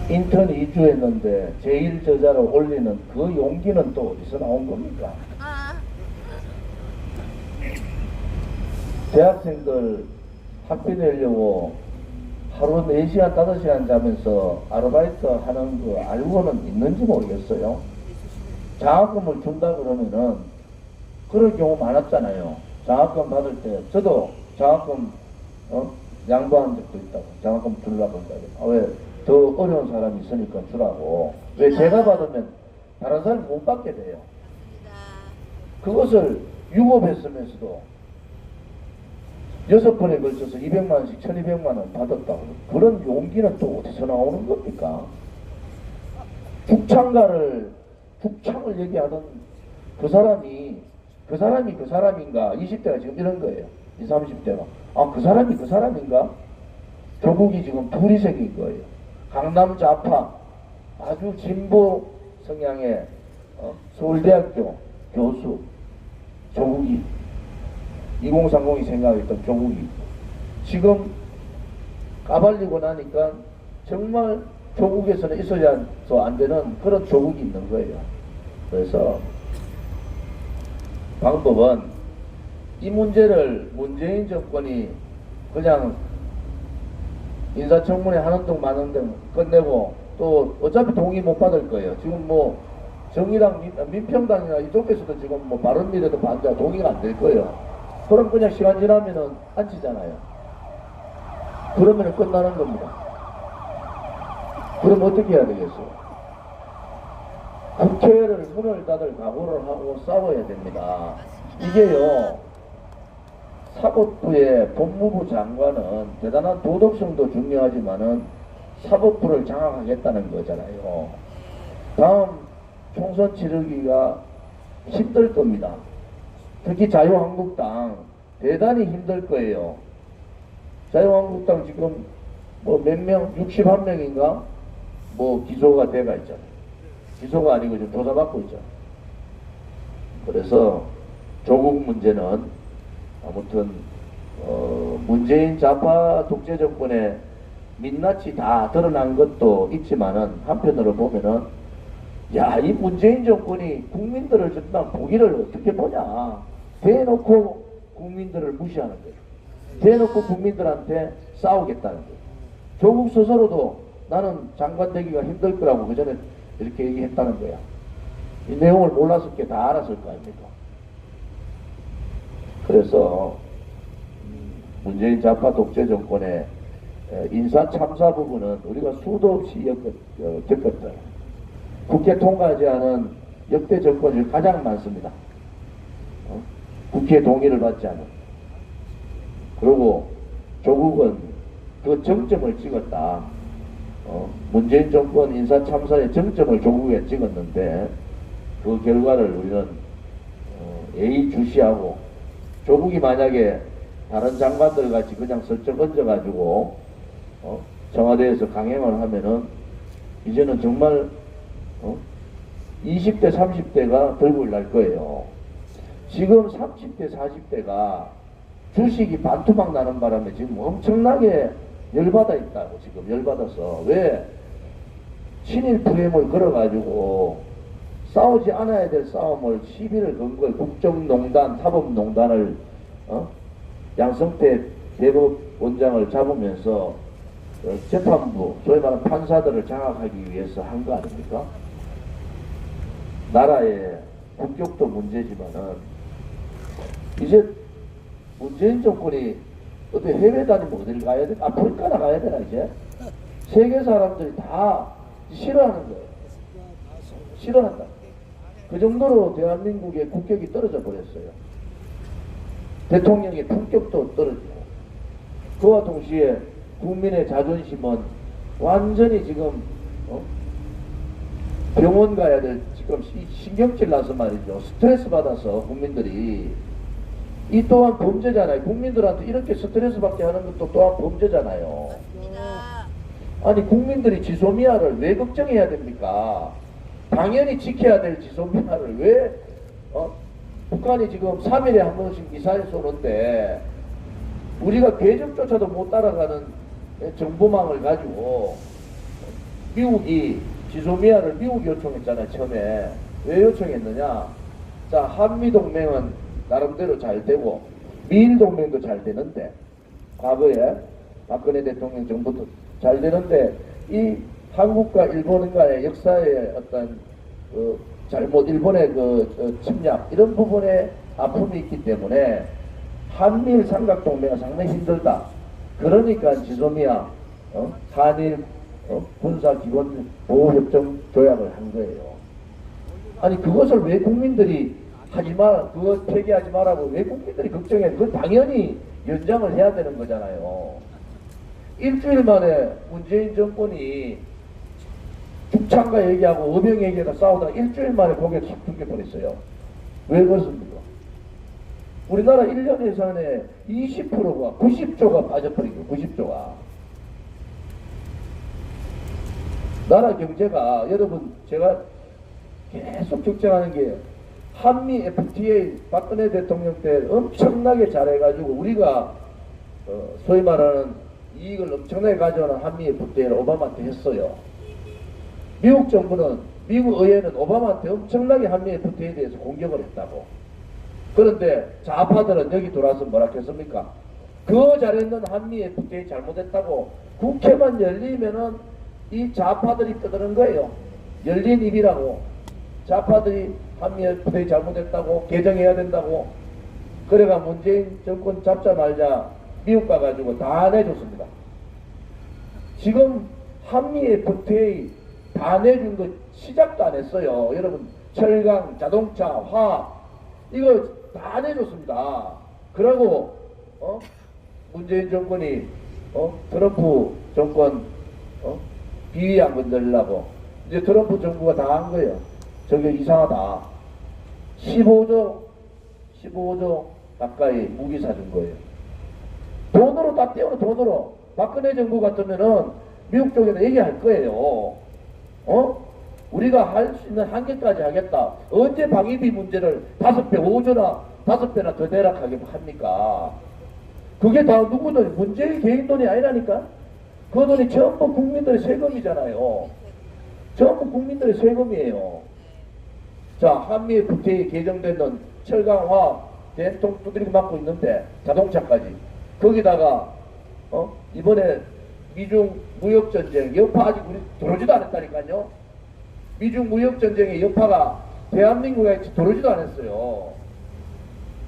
인턴 2주 했는데 제1저자를 올리는 그 용기는 또 어디서 나온 겁니까? 대학생들 학비 내려고 하루 4시간, 5시간 자면서 아르바이트 하는 거 알고는 있는지 모르겠어요. 장학금을 준다 그러면은 그럴 경우 많았잖아요. 장학금 받을 때 저도 장학금 양보한 적도 있다고. 장학금 주려고 한다고. 왜? 더 어려운 사람이 있으니까 주라고. 왜? 제가 받으면 다른 사람이 못 받게 돼요. 그것을 유급했으면서도 6번에 걸쳐서 200만원씩 1200만원 받았다고. 그런 용기는 또 어디서 나오는 겁니까? 죽창을 얘기하던 그 사람인가? 20대가 지금 이런 거예요. 20, 30대가. 아, 그 사람이 그 사람인가? 조국이 지금 둘이 생긴 거예요. 강남 좌파, 아주 진보 성향의 서울대학교 교수, 조국이. 2030이 생각했던 조국이. 지금 까발리고 나니까 정말 조국에서는 있어야도 안 되는 그런 조국이 있는 거예요. 그래서 방법은 이 문제를 문재인 정권이 그냥 인사청문회 하는 동 마는 등 끝내고 또 어차피 동의 못 받을 거예요. 지금 뭐 정의당 민평당이나 이쪽에서도 지금 뭐 바른미래도 반대 동의가 안 될 거예요. 그럼 그냥 시간 지나면은 앉히잖아요. 그러면은 끝나는 겁니다. 그럼 어떻게 해야 되겠어요? 국회를 문을 닫을 각오를 하고 싸워야 됩니다. 이게요, 사법부의 법무부 장관은 대단한 도덕성도 중요하지만은 사법부를 장악하겠다는 거잖아요. 다음 총선 치르기가 힘들 겁니다. 특히 자유한국당 대단히 힘들 거예요. 자유한국당 지금 뭐 몇 명, 61명인가 뭐 기소가 돼가 있잖아요. 기소가 아니고 지금 조사받고 있잖아요. 그래서 조국 문제는 아무튼 문재인 좌파 독재 정권의 민낯이 다 드러난 것도 있지만은 한편으로 보면은 야, 이 문재인 정권이 국민들을 정말 보기를 어떻게 보냐. 대놓고 국민들을 무시하는 거예요. 대놓고 국민들한테 싸우겠다는 거예요. 조국 스스로도 나는 장관 되기가 힘들 거라고 그 전에 이렇게 얘기했다는 거야. 이 내용을 몰랐을 게 다 알았을 거 아닙니까? 그래서 문재인 좌파 독재 정권의 인사 참사 부분은 우리가 수도 없이 겪었잖아요. 국회 통과하지 않은 역대 정권 중 가장 많습니다. 국회 동의를 받지 않은. 그리고 조국은 그 정점을 찍었다. 문재인 정권 인사 참사의 정점을 조국에 찍었는데 그 결과를 우리는 예의주시하고 조국이 만약에 다른 장관들 같이 그냥 슬쩍 얹어가지고 청와대에서 강행을 하면은 이제는 정말 20대 30대가 들고 날 거예요. 지금 30대 40대가 주식이 반토막 나는 바람에 지금 엄청나게 열받아 있다고. 지금 열받아서. 왜? 친일 프레임을 걸어가지고 싸우지 않아야 될 싸움을 시비를 건 거예요. 국정농단, 사법농단을 양성태 대법원장을 잡으면서 재판부, 소위 말하는 판사들을 장악하기 위해서 한 거 아닙니까? 나라의 국격도 문제지만은 이제 문재인 정권이 어떻게 해외 다니면 어디를 가야 돼? 아프리카 나가야 되나 이제? 세계 사람들이 다 싫어하는 거예요. 싫어한다. 그 정도로 대한민국의 국격이 떨어져 버렸어요. 대통령의 품격도 떨어지고 그와 동시에 국민의 자존심은 완전히 지금 병원 가야 될 지금 신경질 나서 말이죠. 스트레스 받아서 국민들이 이 또한 범죄잖아요. 국민들한테 이렇게 스트레스 받게 하는 것도 또한 범죄잖아요. 아니 국민들이 지소미아를 왜 걱정해야 됩니까? 당연히 지켜야 될 지소미아를 왜 북한이 지금 3일에 한 번씩 미사일 쏘는데 우리가 궤적조차도 못 따라가는 정보망을 가지고 미국이 지소미아를 미국이 요청했잖아요. 처음에. 왜 요청했느냐? 자, 한미동맹은 나름대로 잘 되고 미일동맹도 잘 되는데 과거에 박근혜 대통령 정부도 잘 되는데 이 한국과 일본 간의 역사의 어떤 잘못, 일본의 침략 이런 부분에 아픔이 있기 때문에 한미일 삼각동맹은 상당히 힘들다. 그러니까 지소미아 한일 군사기본 보호협정 조약을 한 거예요. 아니 그것을 왜 국민들이 하지 마, 그거 폐기하지 말라고 왜 국민들이 걱정해? 그건 당연히 연장을 해야 되는 거잖아요. 일주일 만에 문재인 정권이 죽창과 얘기하고 어병 얘기가 싸우다가 일주일 만에 고개 탁 튕겨버렸어요. 왜 그렇습니까? 우리나라 1년 예산에 20%가 90조가 빠져버린 거예요. 90조가. 나라 경제가 여러분 제가 계속 걱정하는 게 한미 FTA 박근혜 대통령 때 엄청나게 잘해가지고 우리가 소위 말하는 이익을 엄청나게 가져오는 한미 FTA를 오바마한테 했어요. 미국 정부는 미국 의회는 오바마한테 엄청나게 한미 FTA에 대해서 공격을 했다고. 그런데 좌파들은 여기 돌아서 뭐라 했습니까? 그 잘했는 한미 FTA 잘못했다고 국회만 열리면은 이 좌파들이 떠드는 거예요. 열린 입이라고. 좌파들이 한미 FTA 잘못했다고 개정해야 된다고. 그래가 문재인 정권 잡자마자 미국 가가지고 다 내줬습니다. 지금 한미 FTA 다 내준 거 시작도 안 했어요. 여러분 철강, 자동차, 화학 이거 다 내줬습니다. 그러고 문재인 정권이 트럼프 정권 비위 안 건드리려고 이제 트럼프 정부가 다 한 거예요. 저게 이상하다. 15조 가까이 무기 사준 거예요. 돈으로 다 떼어로 돈으로. 박근혜 정부 같으면은 미국 쪽에서 얘기할 거예요. 우리가 할 수 있는 한계까지 하겠다. 언제 방위비 문제를 5배, 5조나 5배나 더 내락하게 합니까? 그게 다 누구 돈이? 문재인 개인 돈이 아니라니까? 그 돈이 전부 국민들의 세금이잖아요. 전부 국민들의 세금이에요. 자, 한미 FTA 개정되는 철강화 대통 두드리고 맞고 있는데 자동차까지 거기다가 이번에 미중 무역전쟁 여파 아직 우리 들어오지도 않았다니까요. 미중 무역전쟁의 여파가 대한민국에 들어오지도 않았어요.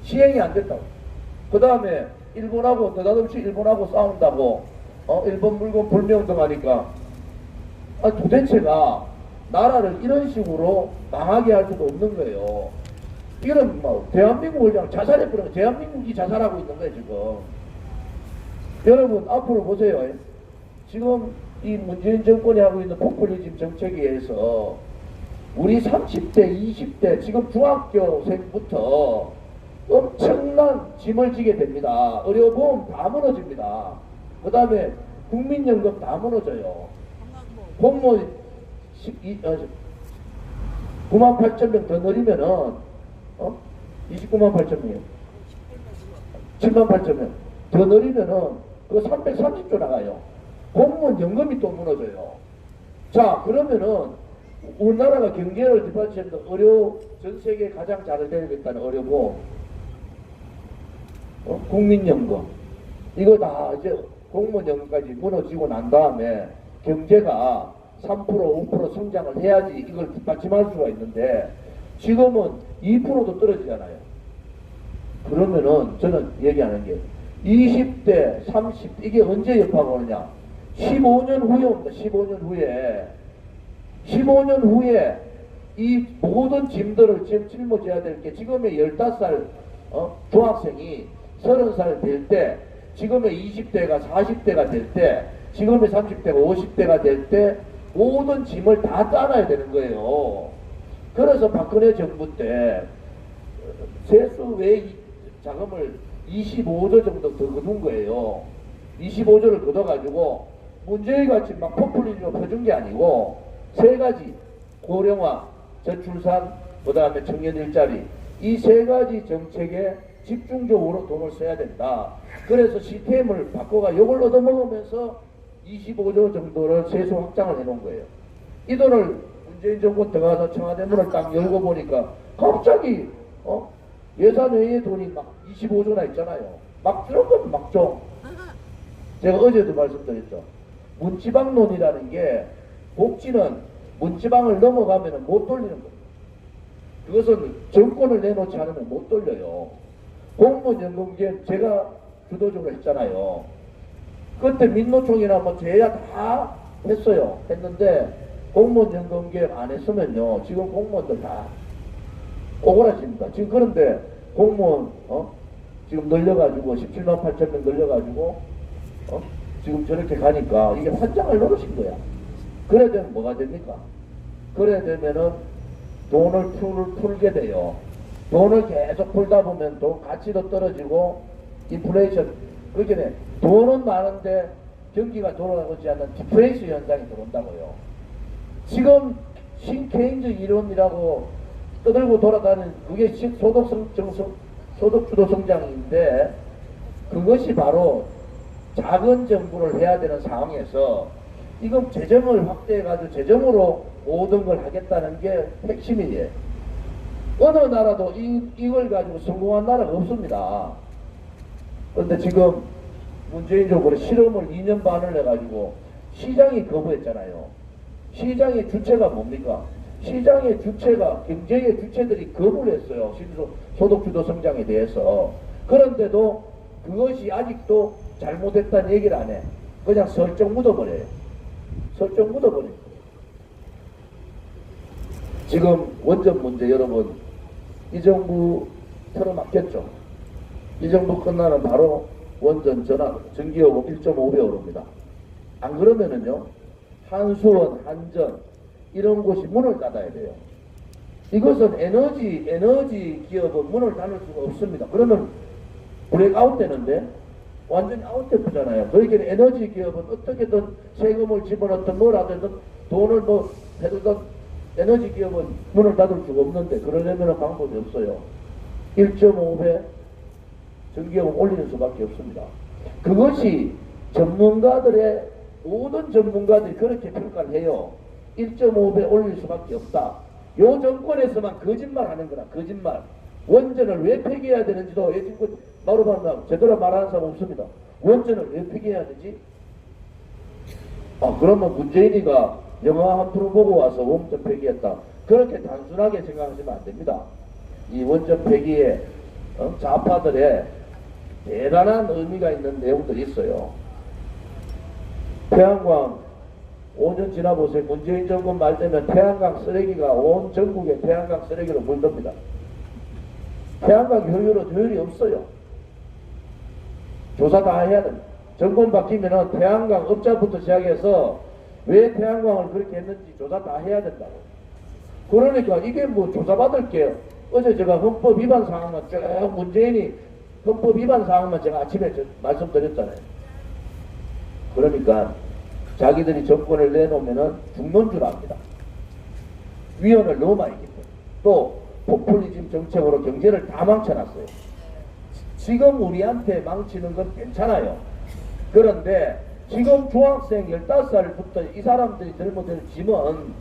시행이 안 됐다고. 그 다음에 일본하고 느닷없이 일본하고 싸운다고 일본 물건 불매운동하니까 도대체가 나라를 이런 식으로 망하게 할 수도 없는 거예요. 이거는 뭐 대한민국을 그냥 자살해버리면 대한민국이 자살하고 있는 거예요 지금. 여러분 앞으로 보세요. 지금 이 문재인 정권이 하고 있는 포퓰리즘 정책에 의해서 우리 30대, 20대 지금 중학교생부터 엄청난 짐을 지게 됩니다. 의료보험 다 무너집니다. 그 다음에 국민연금 다 무너져요. 공무원 98,000명 더 늘리면은 29만 8천명이요. 7만 8천명 더 늘리면은 그거 330조 나가요. 공무원 연금이 또 무너져요. 자, 그러면은 우리나라가 경제를 뒷받침하는 의료 전 세계 가장 잘 되겠다는 의료보험, 국민연금 이거 다 이제 공무원 연금까지 무너지고 난 다음에 경제가 3% 5% 성장을 해야지 이걸 뒷받침할 수가 있는데 지금은 2%도 떨어지잖아요. 그러면은 저는 얘기하는 게 20대, 30대 이게 언제 여파가 오느냐? 15년 후에 옵니다. 15년 후에. 15년 후에 이 모든 짐들을 지금 짊어져야 될 게 지금의 15살 중학생이 30살 될 때 지금의 20대가 40대가 될 때 지금의 30대가 50대가 될 때 모든 짐을 다 따라야 되는 거예요. 그래서 박근혜 정부 때 세수 외 자금을 25조 정도 더 거둔 거예요. 25조를 걷어가지고 문재인 같이 막 포퓰리즘을 퍼준 게 아니고 세 가지 고령화, 저출산, 그 다음에 청년 일자리 이 세 가지 정책에 집중적으로 돈을 써야 된다. 그래서 시스템을 바꿔가 이걸 얻어먹으면서 25조 정도를 세수 확장을 해놓은 거예요. 이 돈을 문재인 정부 들어가서 청와대 문을 딱 열고 보니까 갑자기 예산회의에 돈이 막 25조나 있잖아요. 막 들은 건 막 줘. 제가 어제도 말씀드렸죠. 문지방론이라는 게 복지는 문지방을 넘어가면 못 돌리는 겁니다. 그것은 정권을 내놓지 않으면 못 돌려요. 공무원연금제 제가 주도적으로 했잖아요. 그때 민노총이나 뭐 제야 다 했어요. 했는데 공무원연금제 안 했으면요. 지금 공무원들 다 오그라집니다. 지금 그런데 공무원 지금 늘려가지고 17만 8천 명 늘려가지고 지금 저렇게 가니까 이게 환장을 노리신 거야. 그래야 되면 뭐가 됩니까? 그래야 되면은 돈을 풀게 돼요. 돈을 계속 풀다 보면 돈 가치도 떨어지고 인플레이션 그렇게 돈은 많은데 경기가 돌아가지 않는 디프레이션 현상이 들어온다고요. 지금 신케인즈 이론이라고 떠들고 돌아가는 그게 소득주도 성장인데 그것이 바로 작은 정부를 해야 되는 상황에서 이건 재정을 확대해가지고 재정으로 모든 걸 하겠다는 게 핵심이에요. 어느 나라도 이걸 가지고 성공한 나라가 없습니다. 그런데 지금 문재인 정부는 실험을 2년 반을 해가지고 시장이 거부했잖아요. 시장의 주체가 뭡니까? 시장의 주체가 경제의 주체들이 거부를 했어요. 소득주도 성장에 대해서. 그런데도 그것이 아직도 잘못했다는 얘기를 안 해. 그냥 설정 묻어버려요. 설정 묻어버려요. 지금 원전 문제 여러분 이 정부 틀어막혔죠. 이 정부 끝나면 바로 원전 전기요금 1.5배 오릅니다. 안 그러면은요 한수원, 한전 이런 곳이 문을 닫아야 돼요. 이것은 에너지 기업은 문을 닫을 수가 없습니다. 그러면 브레이크아웃 되는데 완전히 아웃되잖아요. 그러니까 에너지 기업은 어떻게든 세금을 집어넣든 뭘 하든 돈을 뭐 해두든 에너지 기업은 문을 닫을 수가 없는데 그러려면 방법이 없어요. 1.5배 전기요금 올리는 수밖에 없습니다. 그것이 모든 전문가들이 그렇게 평가를 해요. 1.5배 올릴 수밖에 없다. 요 정권에서만 거짓말 하는 거라. 거짓말. 원전을 왜 폐기해야 되는지도 지금 바로 제대로 말하는 사람 없습니다. 원전을 왜 폐기해야 되지? 그러면 문재인이가 영화 한 편 보고 와서 원전 폐기했다. 그렇게 단순하게 생각하시면 안 됩니다. 이 원전 폐기에 좌파들의 대단한 의미가 있는 내용들이 있어요. 태양광 5년 지나보세요. 문재인 정권 말 되면 태양광 쓰레기가 온 전국에 태양광 쓰레기로 물듭니다. 태양광 효율이 없어요. 조사 다 해야 됩니다. 정권 바뀌면은 태양광 업자부터 시작해서 왜 태양광을 그렇게 했는지 조사 다 해야 된다고. 그러니까 이게 뭐 조사받을 게요. 어제 제가 헌법 위반 사항만 쭉 문재인이 헌법 위반 사항만 제가 아침에 말씀드렸잖아요. 그러니까 자기들이 정권을 내놓으면은 죽는 줄 압니다. 위헌을 너무 많이 했고 또 포퓰리즘 정책으로 경제를 다 망쳐놨어요. 지금 우리한테 망치는 건 괜찮아요. 그런데 지금 중학생 15살부터 이 사람들이 짊어질 짐은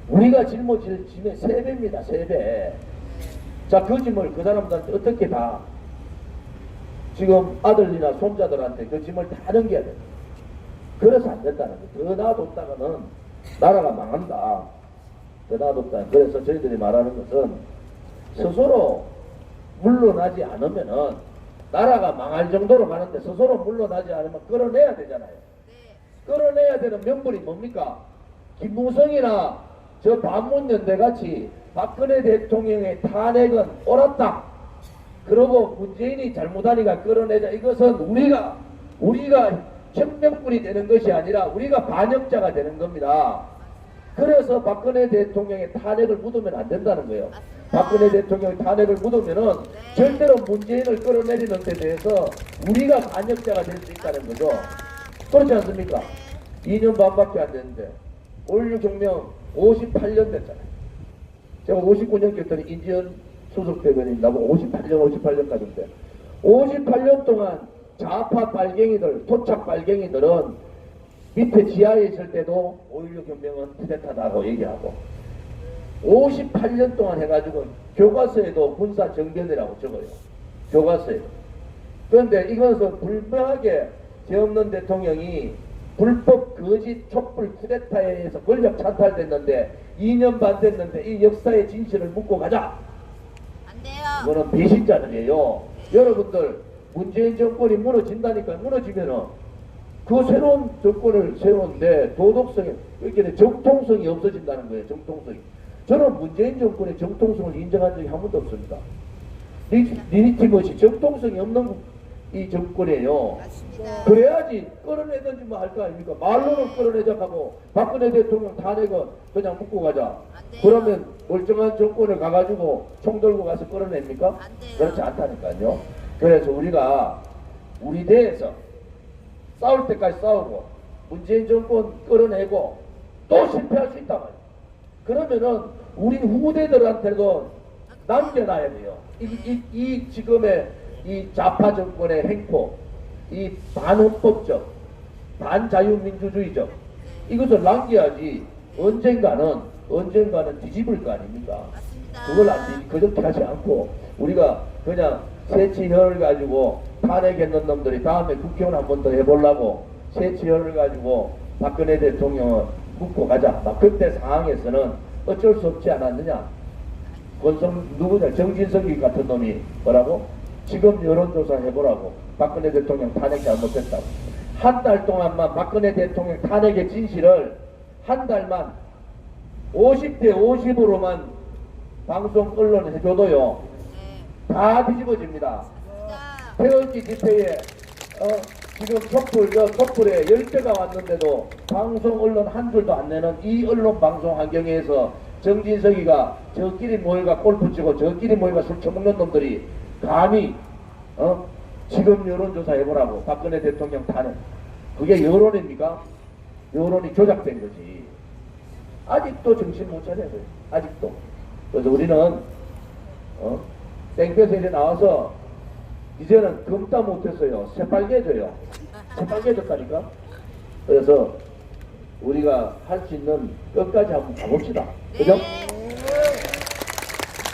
우리가 짊어질 짐의 3배입니다. 3배. 자, 그 짐을 그 사람들한테 어떻게 다 지금 아들이나 손자들한테 그 짐을 다 넘겨야 돼요. 그래서 안 된다는 거예요. 더 놔뒀다가는 나라가 망한다. 더 놔뒀다. 그래서 저희들이 말하는 것은 스스로 물러나지 않으면은 나라가 망할 정도로 가는데 스스로 물러나지 않으면 끌어내야 되잖아요. 끌어내야 되는 명분이 뭡니까? 김무성이나 저 반문연대 같이 박근혜 대통령의 탄핵은 옳았다. 그러고 문재인이 잘못하니까 끌어내자. 이것은 우리가 혁명꾼이 되는 것이 아니라 우리가 반역자가 되는 겁니다. 그래서 박근혜 대통령의 탄핵을 묻으면 안 된다는 거예요. 박근혜 대통령의 탄핵을 묻으면은 절대로 문재인을 끌어내리는 데 대해서 우리가 반역자가 될 수 있다는 거죠. 그렇지 않습니까? 2년 반밖에 안 됐는데 5.16 혁명 58년 됐잖아요. 제가 59년 겼더니 인지연 수석대변인 나보고 58년까지인데 58년 동안 좌파 빨갱이들, 토착 빨갱이들은 밑에 지하에 있을 때도 5.16 혁명은 쿠데타다고 얘기하고 58년 동안 해가지고 교과서에도 군사 정변이라고 적어요. 교과서에. 그런데 이것은 분명하게 죄 없는 대통령이 불법 거짓 촛불 쿠데타에 의해서 권력 찬탈됐는데 2년 반 됐는데 이 역사의 진실을 묻고 가자. 안 돼요. 이거는 배신자들이에요. 여러분들 문재인 정권이 무너진다니까. 무너지면은 그 새로운 정권을 세우는데 도덕성이 이렇게 정통성이 없어진다는 거예요. 정통성이. 저는 문재인 정권의 정통성을 인정한 적이 한 번도 없습니다. 리니티머시 정통성이 없는 이 정권이에요. 맞습니다. 그래야지 끌어내든지 뭐 할 거 아닙니까? 말로는 끌어내자 하고 박근혜 대통령 탄핵은 그냥 묻고 가자. 안 돼요. 그러면 멀쩡한 정권을 가가지고 총 들고 가서 끌어냅니까? 안 돼요. 그렇지 않다니까요. 그래서 우리가 우리 대에서 싸울 때까지 싸우고 문재인 정권 끌어내고 또 실패할 수 있단 말이에요. 그러면은 우리 후대들한테도 남겨놔야 돼요. 이 지금의 이 좌파 정권의 행포, 이 반헌법적, 반자유민주주의적 이것을 남겨야지 언젠가는 뒤집을 거 아닙니까? 맞습니다. 그걸 그렇게 하지 않고 우리가 그냥 새치혈을 가지고 탄핵했는 놈들이 다음에 국회의원 한 번 더 해보려고 새치혈을 가지고 박근혜 대통령을 묻고 가자. 막 그때 상황에서는 어쩔 수 없지 않았느냐. 누구냐 정진석이 같은 놈이 뭐라고? 지금 여론조사 해보라고. 박근혜 대통령 탄핵 잘못했다고. 한 달 동안만 박근혜 대통령 탄핵의 진실을 한 달만 50대 50으로만 방송 언론 해줘도요. 네. 다 뒤집어집니다. 맞습니다. 태극기 집회에 지금 촛불에 10대가 왔는데도 방송 언론 한 줄도 안 내는 이 언론 방송 환경에서 정진석이가 저끼리 모여가 골프 치고 저끼리 모여가 술 처먹는 놈들이 감히 지금 여론조사 해보라고. 박근혜 대통령 탄핵. 그게 여론입니까? 여론이 조작된 거지. 아직도 정신 못 차려요. 아직도. 그래서 우리는 땡볕에 나와서 이제는 검다 못했어요. 새빨개져요. 새빨개졌다니까. 그래서 우리가 할 수 있는 끝까지 한번 가봅시다. 그죠? 네.